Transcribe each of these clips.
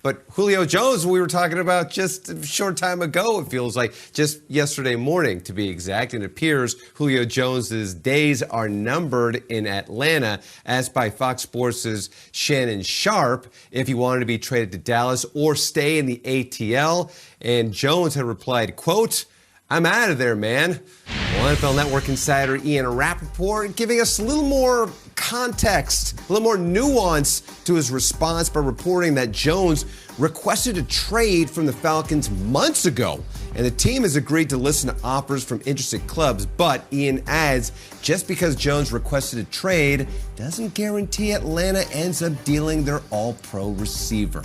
But Julio Jones, we were talking about just a short time ago, it feels like, just yesterday morning to be exact. And it appears Julio Jones's days are numbered in Atlanta, asked by Fox Sports' Shannon Sharp if he wanted to be traded to Dallas or stay in the ATL. And Jones had replied, quote, "I'm out of there, man." Well, NFL Network insider Ian Rappaport giving us a little more context, a little more nuance to his response by reporting that Jones requested a trade from the Falcons months ago, and the team has agreed to listen to offers from interested clubs. But Ian adds, just because Jones requested a trade doesn't guarantee Atlanta ends up dealing their all-pro receiver.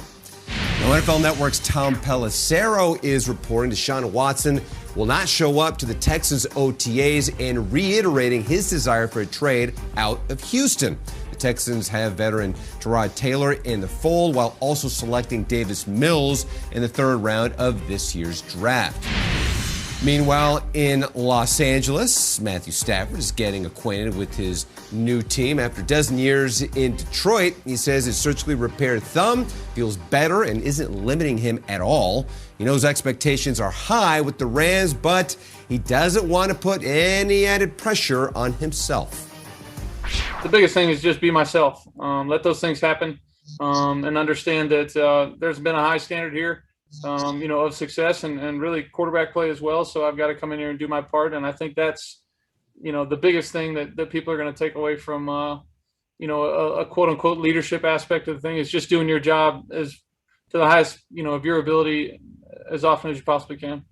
Now, NFL Network's Tom Pelissero is reporting Deshaun Watson will not show up to the Texans' OTAs and reiterating his desire for a trade out of Houston. The Texans have veteran Tyrod Taylor in the fold while also selecting Davis Mills in the third round of this year's draft. Meanwhile, in Los Angeles, Matthew Stafford is getting acquainted with his new team. After a dozen years in Detroit, he says his surgically repaired thumb feels better and isn't limiting him at all. He knows expectations are high with the Rams, but he doesn't want to put any added pressure on himself. The biggest thing is just be myself. Let those things happen and understand that there's been a high standard here. Of success and really quarterback play as well. So I've got to come in here and do my part. And I think that's, the biggest thing that people are going to take away from, a quote unquote leadership aspect of the thing is just doing your job as to the highest, of your ability as often as you possibly can.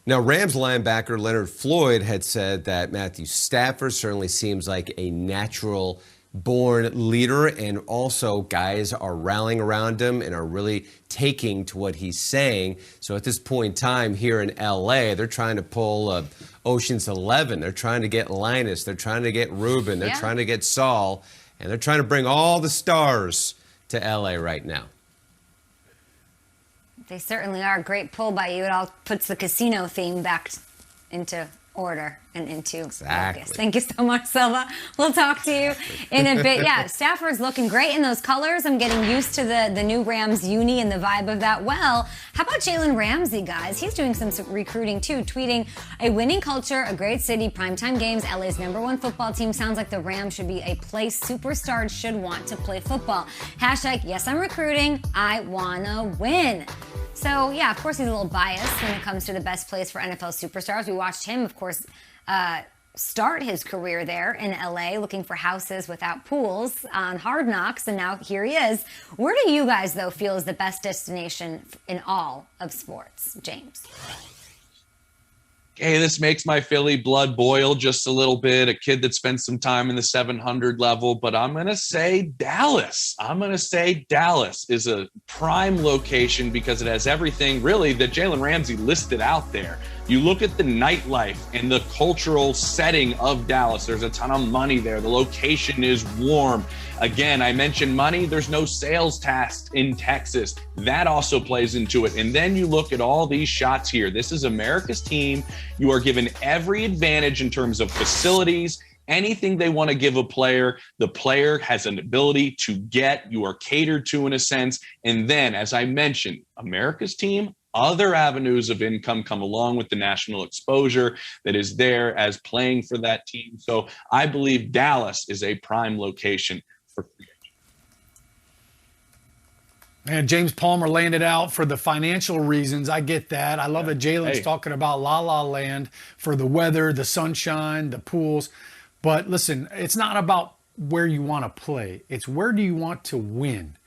Now, Rams linebacker Leonard Floyd had said that Matthew Stafford certainly seems like a natural born leader, and also guys are rallying around him and are really taking to what he's saying. So at this point in time here in LA, they're trying to pull Ocean's 11. They're trying to get Linus. They're trying to get Ruben. They're trying to get Saul. And they're trying to bring all the stars to LA right now. They certainly are. A great pull by you. It all puts the casino theme back into order and into focus. Thank you so much, Selva. We'll talk to you in a bit. Yeah, Stafford's looking great in those colors. I'm getting used to the new Rams uni and the vibe of that. Well, how about Jalen Ramsey, guys? He's doing some recruiting too, tweeting, "A winning culture, a great city, primetime games, LA's #1 football team. Sounds like the Rams should be a place superstars should want to play football. Hashtag, yes, I'm recruiting. I wanna win." So, yeah, of course he's a little biased when it comes to the best place for NFL superstars. We watched him, of course, start his career there in LA, looking for houses without pools on Hard Knocks, and now here he is. Where do you guys, though, feel is the best destination in all of sports, James? Hey, this makes my Philly blood boil just a little bit. A kid that spent some time in the 700 level, but I'm going to say Dallas. I'm going to say Dallas is a prime location because it has everything really that Jalen Ramsey listed out there. You look at the nightlife and the cultural setting of Dallas. There's a ton of money there. The location is warm. Again, I mentioned money. There's no sales tax in Texas. That also plays into it. And then you look at all these shots here. This is America's team. You are given every advantage in terms of facilities. Anything they want to give a player, the player has an ability to get. You are catered to in a sense. And then, as I mentioned, America's team, other avenues of income come along with the national exposure that is there as playing for that team. So I believe Dallas is a prime location for free agents. Man, James Palmer laying it out for the financial reasons. I get that. I love that Jalen's talking about La La Land for the weather, the sunshine, the pools. But listen, it's not about where you want to play. It's where do you want to win.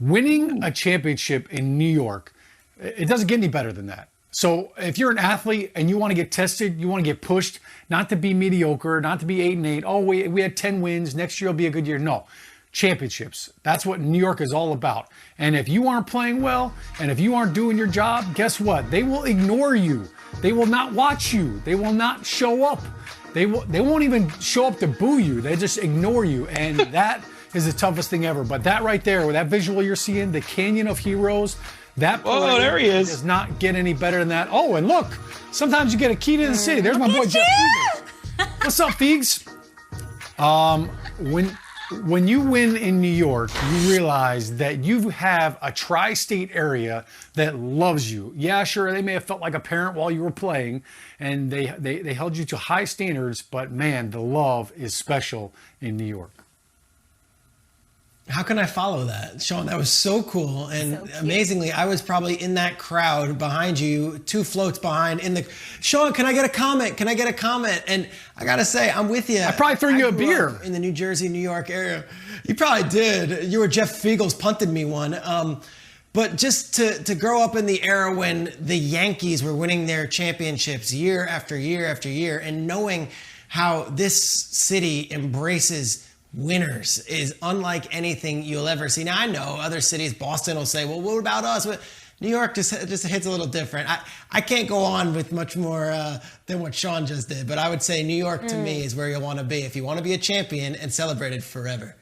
Winning a championship in New York, it doesn't get any better than that. So if you're an athlete and you want to get tested, you want to get pushed, not to be mediocre, not to be 8-8. Oh, we had 10 wins. Next year will be a good year. No, championships. That's what New York is all about. And if you aren't playing well and if you aren't doing your job, guess what? They will ignore you. They will not watch you. They will not show up. They won't even show up to boo you. They just ignore you. And that is the toughest thing ever. But that right there, with that visual you're seeing, the Canyon of Heroes, that there he is. Does not get any better than that. Oh, and look, sometimes you get a key to the city. There's my boy Jeff Fiegels. What's up, Fiegs? when you win in New York, you realize that you have a tri-state area that loves you. Yeah, sure, they may have felt like a parent while you were playing, and they held you to high standards, but man, the love is special in New York. How can I follow that? Sean, that was so cool. And so amazingly, I was probably in that crowd behind you, 2 floats behind Sean, can I get a comment? Can I get a comment? And I got to say, I'm with you. I probably threw you a beer. In the New Jersey, New York area. You probably did. You were Jeff Fiegel's punted me one. But just to grow up in the era when the Yankees were winning their championships year after year after year, and knowing how this city embraces winners is unlike anything you'll ever see. Now, I know other cities, Boston will say, well, what about us? But New York just hits a little different. I can't go on with much more than what Sean just did, but I would say New York to me is where you want to be if you want to be a champion and celebrate it forever.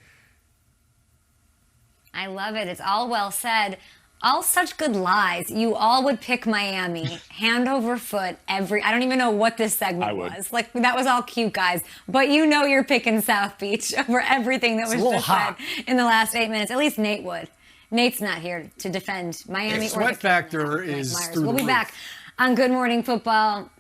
I love it. It's all well said. All such good lies. You all would pick Miami, hand over foot I don't even know what this segment was. Like, that was all cute, guys. But you know you're picking South Beach over everything that was just said in the last 8 minutes. At least Nate would. Nate's not here to defend Miami or the sweat factor is through We'll the be roof. back on Good Morning Football